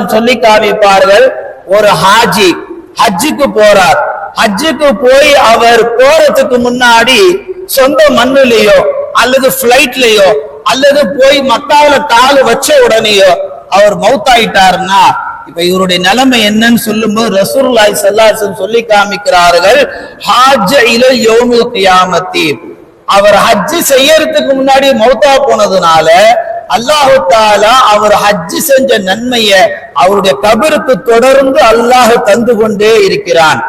அலைஹி சொல்லி காமிப்பார்கள். ஒரு ஹாஜி ஹஜ்ஜுக்கு போறார். ஹஜ்ஜுக்கு போய் அவர் போறதுக்கு முன்னாடி சொந்த மண்ணிலேயோ அல்லது பிளைட்லயோ அல்லது போய் மக்காவில கால் வச்ச உடனேயோ அவர் மௌத்தாயிட்டாருன்னா இப்ப இவருடைய நிலைமை என்னன்னு சொல்லும்போது ரசூலுல்லாஹி ஸல்லல்லாஹு அலைஹி வஸல்லம் சொல்லி காமிக்கிறார்கள், ஹாஜ்ஜ இலல் யௌமில் கியாமத்தி, அவர் ஹஜ் செய்யறதுக்கு முன்னாடி மௌத்தா போனதுனால அல்லாஹ் தஆலா அவர் ஹஜ் செஞ்ச நன்மையை அவருடைய கபருக்கு தொடர்ந்து அல்லாஹ் தந்து கொண்டே இருக்கிறான்.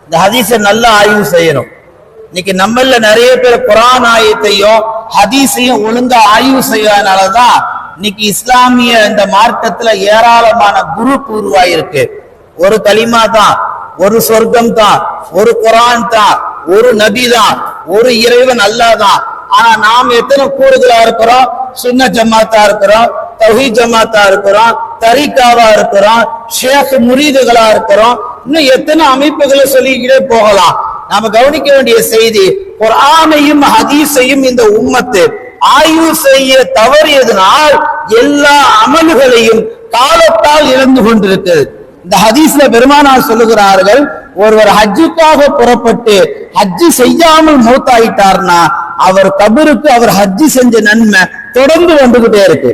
இந்த ஹதீஸை நல்லா ஆய்வு செய்யணும். இன்னைக்கு நம்மள நிறைய பேர் குர்ஆன் ஆயத்தையும் ஹதீஸையும் ஒழுங்கா ஆய்வு செய்யறதுனாலதான் இன்னைக்கு இஸ்லாமிய இந்த மார்க்கத்துல ஏராளமான குரூப் உருவாயிருக்கு. ஒரு கலிமா தான், ஒரு சொர்க்கம் தான், ஒரு குர்ஆன் தான், ஒரு நபி தான், ஒரு இறைவன் அல்லாஹ் தான். ஆனா நாம் எத்தனை கூடுதலா இருக்கிறோம்? சுன்ன ஜமாத்தா இருக்கிறோம், தௌஹீத் ஜமாத்தா இருக்கிறோம், தரீகாவா இருக்கிறோம், ஷேக் முரீதுகளா இருக்கிறோம், இன்னும் எத்தனை அமைப்புகளை சொல்லிக்கிட்டே போகலாம். நாம கவனிக்க வேண்டிய செய்தி, குர்ஆனையும் ஹதீஸையும் இந்த உம்மத்து ஆய்வு செய்ய தவறியதனால் எல்லா அமல்களையும் காலத்தால் இழந்து கொண்டிருக்கிறது. இந்த ஹதீஸ்ல பெருமானார் சொல்லுகிறார்கள், ஒருவர் ஹஜ்ஜுக்காக புறப்பட்டு ஹஜ்ஜு செய்யாமல் மௌத்தாயிட்டார்னா அவர் கபருக்கு அவர் ஹஜ்ஜு செஞ்ச நன்மை தொடர்ந்து வந்துகிட்டே இருக்கு.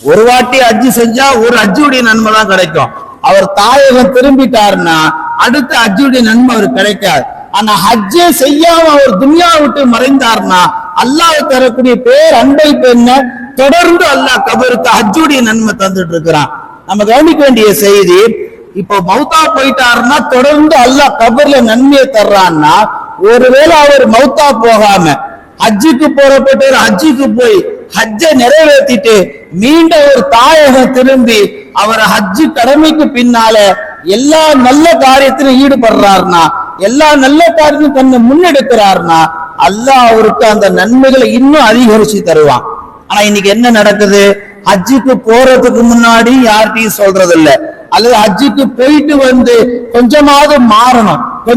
ஒரு வாட்டி ஹஜ்ஜு செஞ்சா ஒரு ஹஜ்ஜுடைய நன்மை தான் கிடைக்கும். அவர் தாயகம் திரும்பிட்டார்னா அடுத்த ஹஜ்ஜுடைய நன்மை அவர் கிடைக்காது. ஆனா ஹஜ்ஜே செய்யாம அவர் துன்யா விட்டு மறைந்தார்னா அல்லாஹ் தரக்கூடிய பேர் அன்பை பெண்ண தொடர்ந்து அல்லாஹ் கபருக்கு ஹஜ்ஜுடைய நன்மை தந்துட்டு இருக்கிறான். நம்ம கவனிக்க வேண்டிய செய்தி, இப்போ மௌத்தா போயிட்டாருன்னா தொடர்ந்து அல்லாஹ் கபர்ல நன்மையை தர்றான்னா, ஒருவேளை அவர் மௌத்தா போகாம ஹஜ்ஜுக்கு போறப்பட்டு ஹஜ்ஜுக்கு போய் ஹஜ்ஜை நிறைவேற்றிட்டு மீண்டும் ஒரு தாயகம் திரும்பி அவர் ஹஜ்ஜு கடமைக்கு பின்னால எல்லா நல்ல காரியத்திலும் ஈடுபடுறாருனா, எல்லா நல்ல காரியத்தையும் தன்னை முன்னெடுக்கிறார்னா அல்லாஹ் அவருக்கு அந்த நன்மைகளை இன்னும் அதிகரிச்சு தருவான். ஆனா இன்னைக்கு என்ன நடக்குது? ஹஜ்ஜுக்கு போறதுக்கு முன்னாடி யார்கிட்டையும் சொல்றது இல்ல, அல்லது ஹஜ்ஜுக்கு போயிட்டு வந்து கொஞ்சமாவது மாறணும்,